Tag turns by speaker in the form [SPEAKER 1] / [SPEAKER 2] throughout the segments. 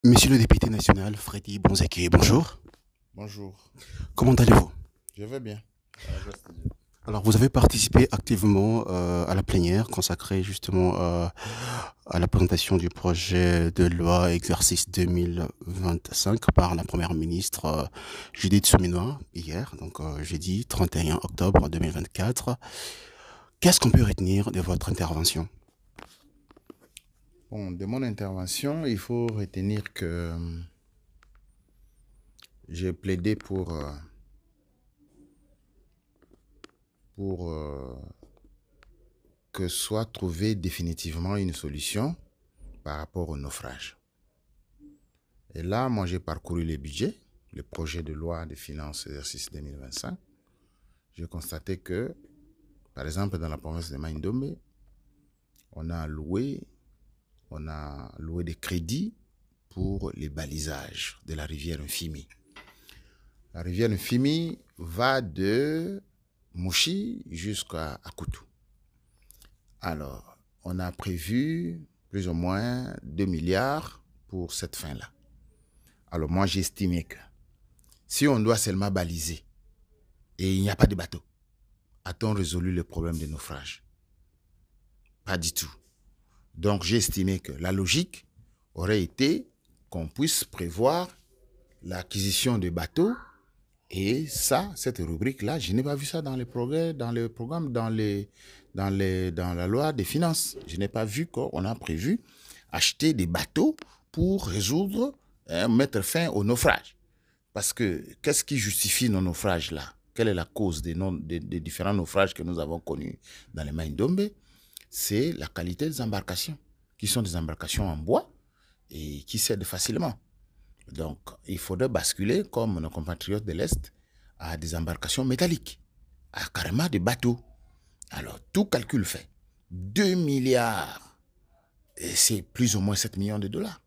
[SPEAKER 1] Monsieur le député national Freddy Bonzeke, bonjour.
[SPEAKER 2] Bonjour,
[SPEAKER 1] Comment allez-vous?
[SPEAKER 2] je vais bien. Reste bien.
[SPEAKER 1] Alors, vous avez participé activement à la plénière consacrée justement à la présentation du projet de loi exercice 2025 par la première ministre Judith Suminwa hier, donc jeudi 31 octobre 2024. Qu'est-ce qu'on peut retenir de votre intervention?
[SPEAKER 2] Bon, de mon intervention, il faut retenir que j'ai plaidé pour que soit trouvée définitivement une solution par rapport au naufrage. Et là, moi, j'ai parcouru les budgets, le projet de loi de finances exercice 2025. J'ai constaté que, par exemple, dans la province de Maïndomé, on a loué des crédits pour les balisages de la rivière Mfimi. La rivière Mfimi va de Mouchi jusqu'à Akutu. Alors, on a prévu plus ou moins 2 milliards pour cette fin-là. Alors, moi, j'ai estimé que si on doit seulement baliser et il n'y a pas de bateau, a-t-on résolu le problème des naufrages? Pas du tout. Donc, j'ai estimé que la logique aurait été qu'on puisse prévoir l'acquisition de bateaux. Et ça, cette rubrique-là, je n'ai pas vu ça dans les progrès, dans le programme, dans la loi des finances. Je n'ai pas vu qu'on a prévu acheter des bateaux pour résoudre, mettre fin au naufrage. Parce que qu'est-ce qui justifie nos naufrages-là? Quelle est la cause des différents naufrages que nous avons connus dans les Maïndombe? C'est la qualité des embarcations, qui sont des embarcations en bois et qui cèdent facilement. Donc, il faudrait basculer, comme nos compatriotes de l'Est, à des embarcations métalliques, à carrément des bateaux. Alors, tout calcul fait. 2 milliards, c'est plus ou moins 7 millions de dollars.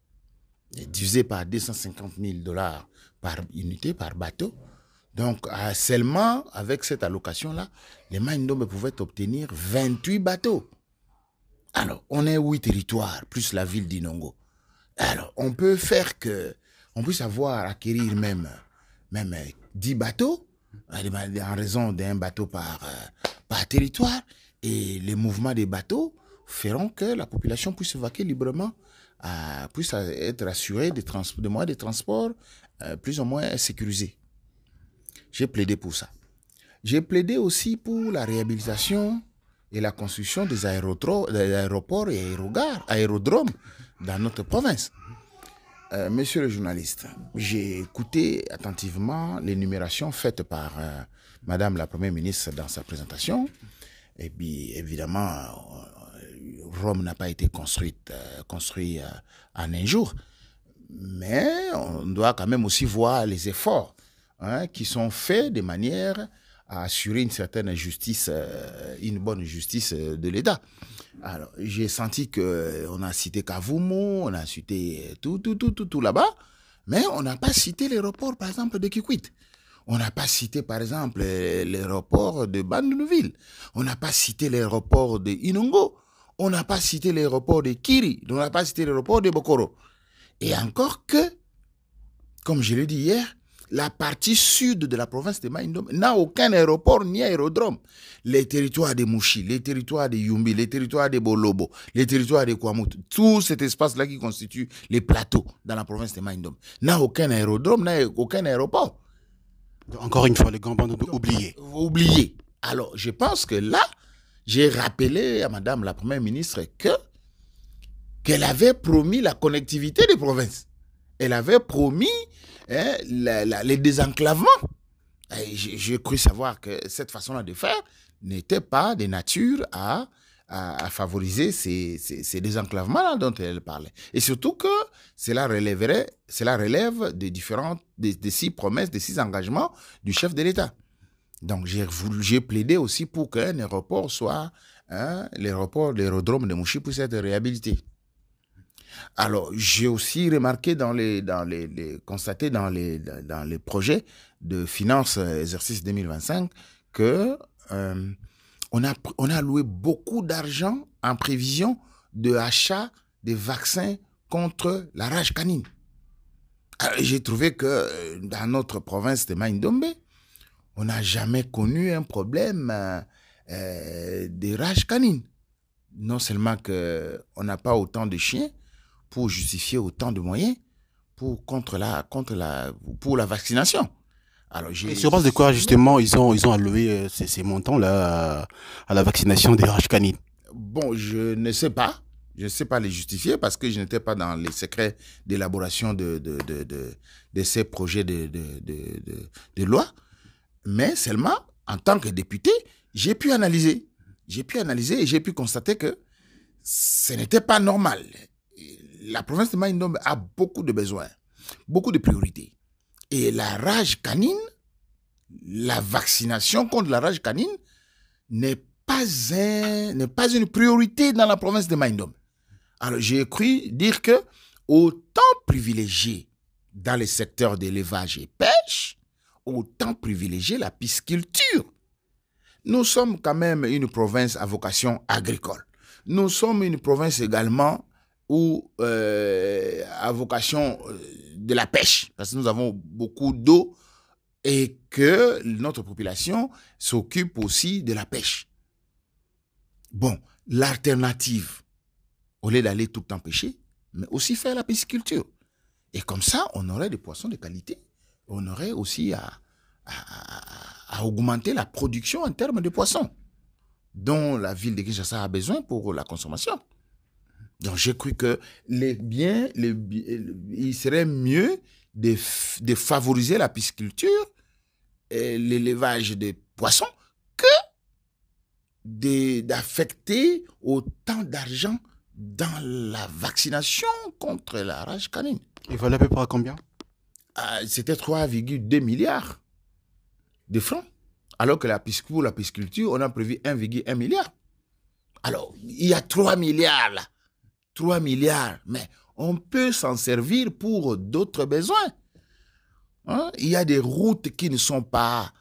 [SPEAKER 2] Et divisé par 250 000 dollars par unité, par bateau. Donc, seulement avec cette allocation-là, les Maïndombe pouvaient obtenir 28 bateaux. Alors, on est 8 territoires, plus la ville d'Inongo. Alors, on peut faire que on puisse acquérir même 10 bateaux, en raison d'un bateau par territoire, et les mouvements des bateaux feront que la population puisse vaquer librement, puisse être assurée de moyens de transport plus ou moins sécurisés. J'ai plaidé pour ça. J'ai plaidé aussi pour la réhabilitation et la construction des aéroports et aérodromes dans notre province. Monsieur le journaliste, j'ai écouté attentivement l'énumération faite par Madame la Première ministre dans sa présentation. Et puis, évidemment, Rome n'a pas été construit en un jour. Mais on doit quand même aussi voir les efforts qui sont faits de manière à assurer une certaine justice, une bonne justice de l'État. Alors, j'ai senti qu'on a cité Kavumu, on a cité tout là-bas, mais on n'a pas cité l'aéroport, par exemple, de Kikwit. On n'a pas cité, par exemple, l'aéroport de Bandunuville. On n'a pas cité l'aéroport de Inongo. On n'a pas cité l'aéroport de Kiri. On n'a pas cité l'aéroport de Bokoro. Et encore que, comme je l'ai dit hier, la partie sud de la province de Maïndombe n'a aucun aéroport ni aérodrome. Les territoires de Mouchi, les territoires de Yumbi, les territoires de Bolobo, les territoires de Kwamut, tout cet espace-là qui constitue les plateaux dans la province de Maïndombe n'a aucun aérodrome, n'a aucun aéroport.
[SPEAKER 1] Encore une fois, le grand bandeau oublié.
[SPEAKER 2] Oublié. Alors, je pense que là, j'ai rappelé à Madame la Première ministre qu'elle avait promis la connectivité des provinces. Elle avait promis les désenclavements. J'ai cru savoir que cette façon-là de faire n'était pas de nature à favoriser ces désenclavements dont elle parlait. Et surtout que cela relève des 6 promesses, des 6 engagements du chef de l'État. Donc j'ai plaidé aussi pour qu'un aéroport soit, l'aérodrome de Mouchi puisse être réhabilité. Alors, j'ai aussi remarqué constaté dans les projets de finances exercice 2025 que on a alloué beaucoup d'argent en prévision de achat des vaccins contre la rage canine. J'ai trouvé que dans notre province de Maïndombe, on n'a jamais connu un problème de rage canine. Non seulement qu'on n'a pas autant de chiens pour justifier autant de moyens pour la vaccination. Alors,
[SPEAKER 1] Et sur base de quoi, justement, ils ont alloué ces montants-là à la vaccination des rages canines?
[SPEAKER 2] Bon, je ne sais pas. Je ne sais pas les justifier parce que je n'étais pas dans les secrets d'élaboration de ces projets de loi. Mais seulement, en tant que député, j'ai pu analyser. J'ai pu analyser et j'ai pu constater que ce n'était pas normal. La province de Maïndombe a beaucoup de besoins, beaucoup de priorités. Et la rage canine, la vaccination contre la rage canine n'est pas une priorité dans la province de Maïndombe. Alors, j'ai cru dire que autant privilégier dans les secteurs d'élevage et pêche, autant privilégier la pisciculture. Nous sommes quand même une province à vocation agricole. Nous sommes une province également à vocation de la pêche, parce que nous avons beaucoup d'eau et que notre population s'occupe aussi de la pêche. Bon, l'alternative, au lieu d'aller tout le temps pêcher, mais aussi faire la pisciculture. Et comme ça, on aurait des poissons de qualité. On aurait aussi à augmenter la production en termes de poissons, dont la ville de Kinshasa a besoin pour la consommation. Donc j'ai cru que il serait mieux de favoriser la pisciculture et l'élevage des poissons que d'affecter autant d'argent dans la vaccination contre la rage canine.
[SPEAKER 1] Il valait à peu près à combien?
[SPEAKER 2] C'était 3,2 milliards de francs. Alors que pour la pisciculture, on a prévu 1,1 milliard. Alors, il y a 3 milliards là. 3 milliards. Mais on peut s'en servir pour d'autres besoins. Hein? Il y a des routes qui ne sont pas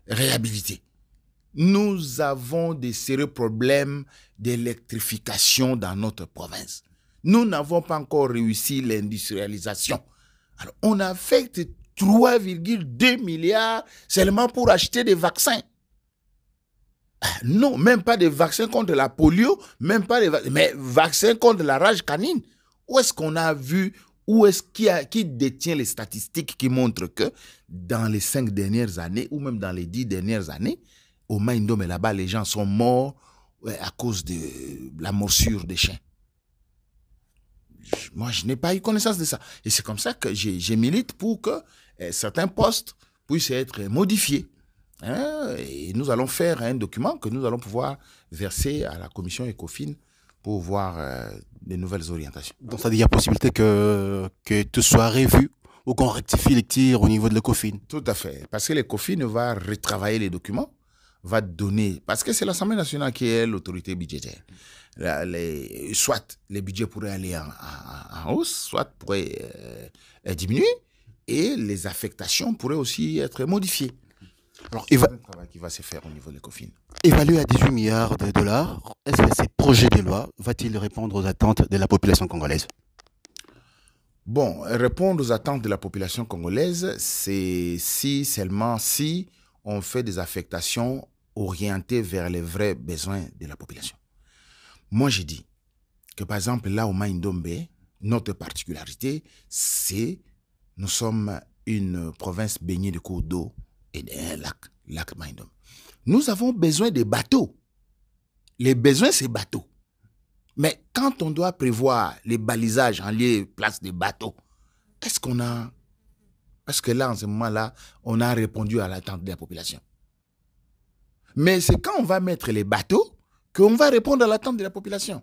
[SPEAKER 2] réhabilitées. Nous avons des sérieux problèmes d'électrification dans notre province. Nous n'avons pas encore réussi l'industrialisation. Alors, on affecte 3,2 milliards seulement pour acheter des vaccins. Non, même pas des vaccins contre la polio, même pas mais vaccins contre la rage canine. Où est-ce qu'on a vu, qui détient les statistiques qui montrent que dans les 5 dernières années, ou même dans les 10 dernières années, au Maïndombe là-bas, les gens sont morts à cause de la morsure des chiens. Moi, je n'ai pas eu connaissance de ça. Et c'est comme ça que je milite pour que certains postes puissent être modifiés. Hein? Et nous allons faire un document que nous allons pouvoir verser à la commission ECOFIN pour voir de nouvelles orientations.
[SPEAKER 1] Donc, ça veut dire qu'il y a possibilité que tout soit revu ou qu'on rectifie les tirs au niveau de l'ECOFIN?
[SPEAKER 2] Tout à fait. Parce que l'ECOFIN va retravailler les documents, va donner... Parce que c'est l'Assemblée nationale qui est l'autorité budgétaire. Soit les budgets pourraient aller en hausse, soit pourraient diminuer, et les affectations pourraient aussi être modifiées. Alors, c'est un travail qui va se faire au niveau de l'ECOFIN.
[SPEAKER 1] Évalué à 18 milliards de dollars, est-ce que ces projets de loi va-t-il répondre aux attentes de la population congolaise?
[SPEAKER 2] Bon, répondre aux attentes de la population congolaise, c'est seulement si on fait des affectations orientées vers les vrais besoins de la population. Moi, j'ai dit que, par exemple, là au Maïndombe, notre particularité, c'est nous sommes une province baignée de cours d'eau et d'un lac Maïndombe. Nous avons besoin de bateaux. Les besoins, c'est bateaux. Mais quand on doit prévoir les balisages en lieu place des bateaux, est-ce qu'on a... Parce que là, en ce moment-là, on a répondu à l'attente de la population. Mais c'est quand on va mettre les bateaux qu'on va répondre à l'attente de la population.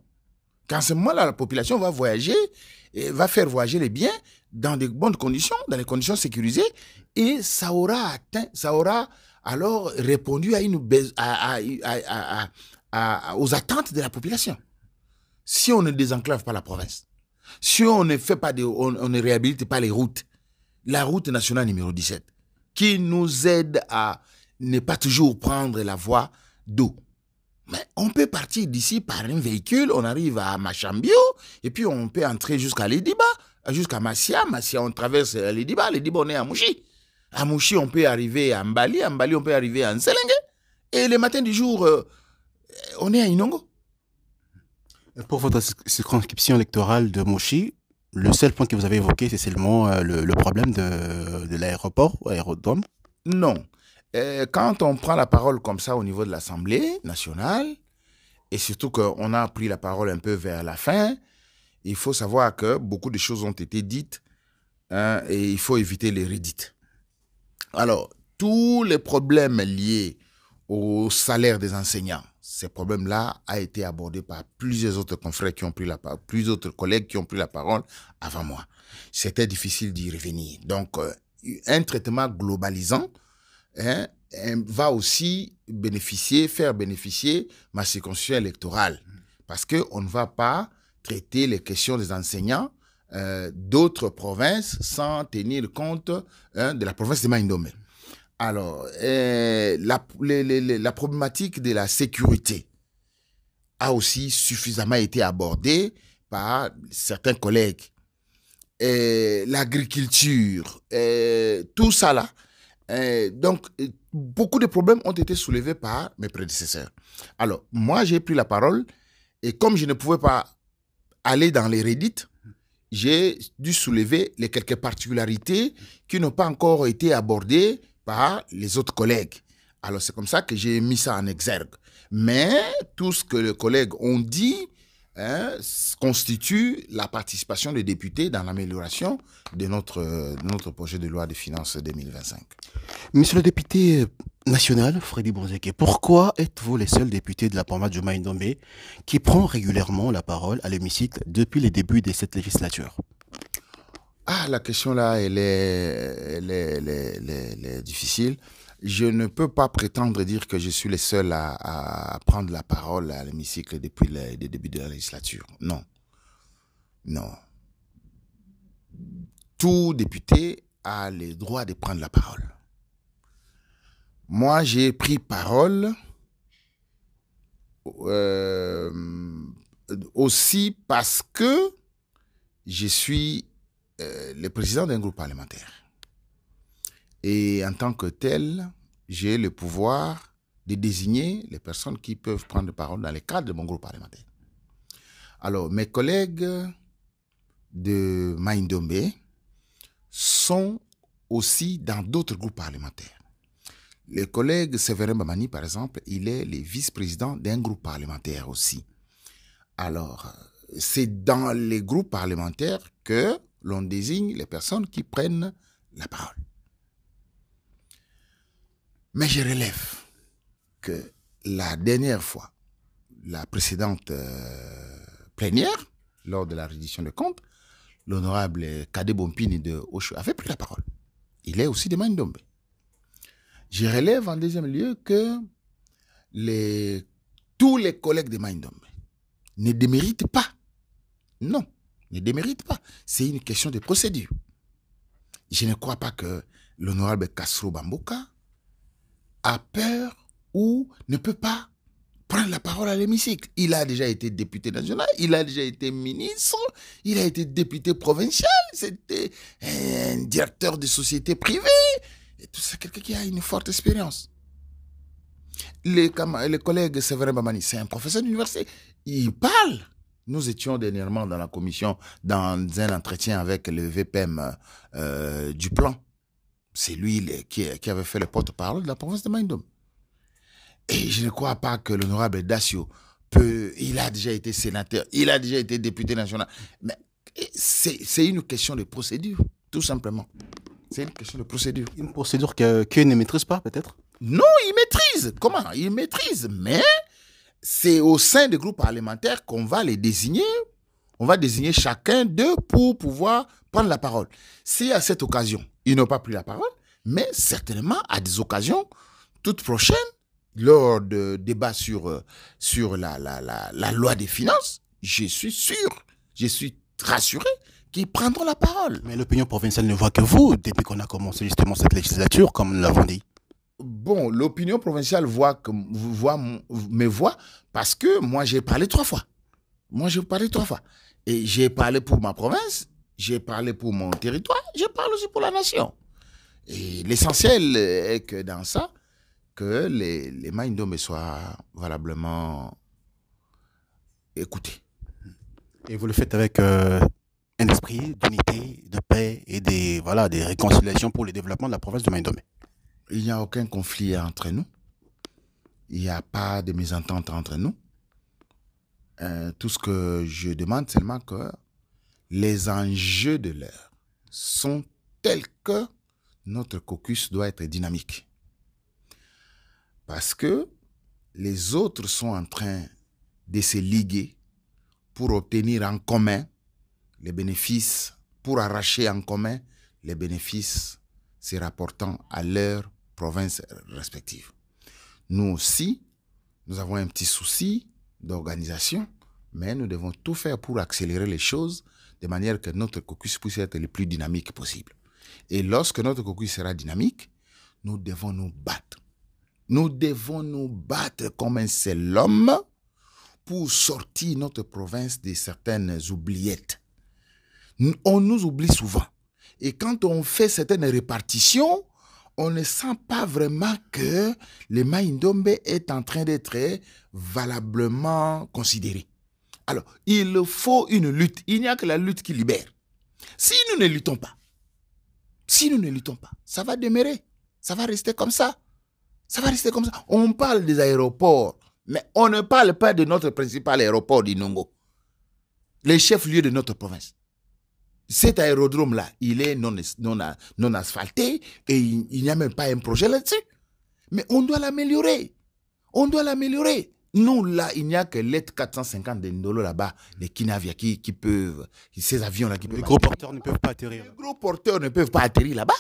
[SPEAKER 2] Qu'en ce moment-là, la population va voyager, et va faire voyager les biens dans de bonnes conditions, dans les conditions sécurisées, et ça aura alors répondu aux attentes de la population. Si on ne désenclave pas la province, si on ne réhabilite pas les routes, la route nationale numéro 17, qui nous aide à ne pas toujours prendre la voie d'eau. Mais on peut partir d'ici par un véhicule, on arrive à Machambio, et puis on peut entrer jusqu'à Lediba jusqu'à Massia. Massia, on traverse Lidiba. Lidiba, on est à Mouchi. À Mouchi, on peut arriver à Mbali. À Mbali, on peut arriver à Nselenge. Et le matin du jour, on est à Inongo.
[SPEAKER 1] Pour votre circonscription électorale de Mouchi, le seul point que vous avez évoqué, c'est seulement le problème de l'aéroport, aérodrome?
[SPEAKER 2] Non. Quand on prend la parole comme ça au niveau de l'Assemblée nationale, et surtout qu'on a pris la parole un peu vers la fin, il faut savoir que beaucoup de choses ont été dites, hein, et il faut éviter les redites. Alors, tous les problèmes liés au salaire des enseignants, ces problèmes-là ont été abordés par plusieurs autres confrères qui ont pris la parole, plusieurs autres collègues qui ont pris la parole avant moi. C'était difficile d'y revenir. Donc, un traitement globalisant, hein, va aussi faire bénéficier ma circonscription électorale. Parce qu'on ne va pas traiter les questions des enseignants d'autres provinces sans tenir compte, hein, de la province de Maïndomé. Alors, la problématique de la sécurité a aussi suffisamment été abordée par certains collègues. L'agriculture, tout ça là. Donc, beaucoup de problèmes ont été soulevés par mes prédécesseurs. Alors, moi, j'ai pris la parole et comme je ne pouvais pas aller dans les redites, j'ai dû soulever les quelques particularités qui n'ont pas encore été abordées par les autres collègues. Alors, c'est comme ça que j'ai mis ça en exergue. Mais tout ce que les collègues ont dit, hein, constitue la participation des députés dans l'amélioration de notre projet de loi de finances 2025.
[SPEAKER 1] Monsieur le député national, Freddy Bonzeke, pourquoi êtes-vous les seuls députés de la province de Maïndomé qui prend régulièrement la parole à l'hémicycle depuis les débuts de cette législature?
[SPEAKER 2] Ah, la question là, elle est difficile. Je ne peux pas prétendre dire que je suis le seul à prendre la parole à l'hémicycle depuis les débuts de la législature. Non. Non. Tout député a le droit de prendre la parole. Moi, j'ai pris parole aussi parce que je suis le président d'un groupe parlementaire. Et en tant que tel, j'ai le pouvoir de désigner les personnes qui peuvent prendre la parole dans le cadre de mon groupe parlementaire. Alors, mes collègues de Maïndomé sont aussi dans d'autres groupes parlementaires. Le collègue Séverin Bamani, par exemple, il est le vice-président d'un groupe parlementaire aussi. Alors, c'est dans les groupes parlementaires que l'on désigne les personnes qui prennent la parole. Mais je relève que la dernière fois, la précédente plénière, lors de la reddition de comptes, l'honorable Kade Bompini de Osho avait pris la parole. Il est aussi de Maïndomé. Je relève en deuxième lieu que tous les collègues de Maïndomé ne déméritent pas. Non, ne déméritent pas. C'est une question de procédure. Je ne crois pas que l'honorable Kassro Bamboka a peur ou ne peut pas prendre la parole à l'hémicycle. Il a déjà été député national, il a déjà été ministre, il a été député provincial, c'était un directeur de société privée. Et tout ça, quelqu'un qui a une forte expérience. Les collègues Séverin Bamani, c'est un professeur d'université. Il parle. Nous étions dernièrement dans la commission, dans un entretien avec le VPM du plan. C'est lui qui avait fait le porte-parole de la province de Maïndomé. Et je ne crois pas que l'honorable Dacio il a déjà été sénateur, il a déjà été député national. Mais c'est une question de procédure, tout simplement. C'est une question de procédure.
[SPEAKER 1] Une procédure qu'il ne maîtrise pas, peut-être?
[SPEAKER 2] Non, il maîtrise. Comment? Il maîtrise. Mais c'est au sein des groupes parlementaires qu'on va les désigner. On va désigner chacun d'eux pour pouvoir prendre la parole. Si à cette occasion, ils n'ont pas pris la parole, mais certainement à des occasions toutes prochaines, lors de débats sur la loi des finances, je suis sûr, je suis rassuré qu'ils prendront la parole.
[SPEAKER 1] Mais l'opinion provinciale ne voit que vous, depuis qu'on a commencé justement cette législature, comme nous l'avons dit.
[SPEAKER 2] Bon, l'opinion provinciale me voit parce que moi, j'ai parlé 3 fois. Et j'ai parlé pour ma province, j'ai parlé pour mon territoire, je parle aussi pour la nation. Et l'essentiel est que dans ça, que les Maïndomé soient valablement écoutés.
[SPEAKER 1] Et vous le faites avec un esprit d'unité, de paix et des réconciliations pour le développement de la province de Maïndomé.
[SPEAKER 2] Il n'y a aucun conflit entre nous. Il n'y a pas de mésentente entre nous. Tout ce que je demande seulement que les enjeux de l'heure sont tels que notre caucus doit être dynamique. Parce que les autres sont en train de se liguer pour obtenir en commun les bénéfices, pour arracher en commun les bénéfices se rapportant à leur province respective. Nous aussi, nous avons un petit souci d'organisation, mais nous devons tout faire pour accélérer les choses de manière que notre caucus puisse être le plus dynamique possible. Et lorsque notre caucus sera dynamique, nous devons nous battre. Nous devons nous battre comme un seul homme pour sortir notre province de certaines oubliettes. On nous oublie souvent. Et quand on fait certaines répartitions, on ne sent pas vraiment que le Maïndombe est en train d'être valablement considéré. Alors, il faut une lutte. Il n'y a que la lutte qui libère. Si nous ne luttons pas, ça va demeurer. Ça va rester comme ça. Ça va rester comme ça. On parle des aéroports, mais on ne parle pas de notre principal aéroport d'Inongo, le chef-lieu de notre province. Cet aérodrome-là, il est non asphalté et il n'y a même pas un projet là-dessus. Mais on doit l'améliorer. On doit l'améliorer. Nous, là, il n'y a que l'ET 450 de Ndolo là-bas, les Kinavia qui peuvent, ces avions-là qui peuvent.
[SPEAKER 1] Les gros porteurs ne peuvent pas atterrir.
[SPEAKER 2] Les gros porteurs ne peuvent pas atterrir là-bas.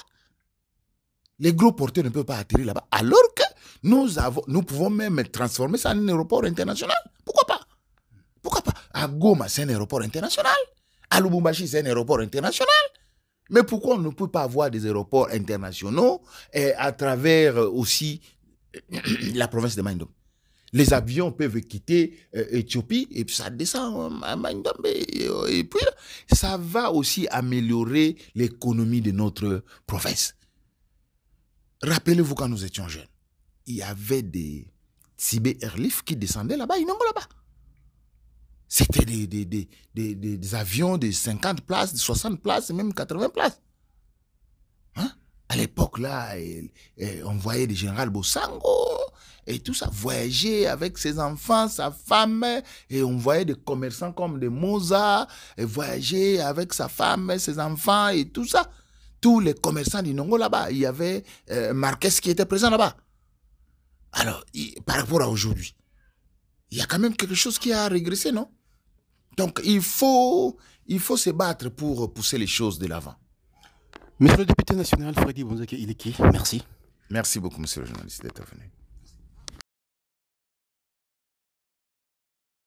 [SPEAKER 2] Les gros porteurs ne peuvent pas atterrir là-bas. Alors que nous pouvons même transformer ça en un aéroport international. Pourquoi pas? Pourquoi pas? À Goma, c'est un aéroport international. À Lubumbashi, c'est un aéroport international. Mais pourquoi on ne peut pas avoir des aéroports internationaux à travers aussi la province de Maïndombe? Les avions peuvent quitter Éthiopie et puis ça descend à Maïndombe. Et puis ça va aussi améliorer l'économie de notre province. Rappelez-vous quand nous étions jeunes, il y avait des Tibet Airlift qui descendaient là-bas, ils n'ont pas là-bas. C'était des avions de 50 places, de 60 places, même 80 places. Hein? À l'époque, là, on voyait des généraux Bossango et tout ça, voyager avec ses enfants, sa femme, et on voyait des commerçants comme des Mozart, et voyager avec sa femme, ses enfants et tout ça. Tous les commerçants du Nongo là-bas, il y avait Marquez qui était présent là-bas. Alors, par rapport à aujourd'hui, il y a quand même quelque chose qui a régressé, non? Donc, il faut se battre pour pousser les choses de l'avant.
[SPEAKER 1] Monsieur le député national, Freddy Bonzake Iliki, merci.
[SPEAKER 2] Merci beaucoup, monsieur le journaliste, d'être venu.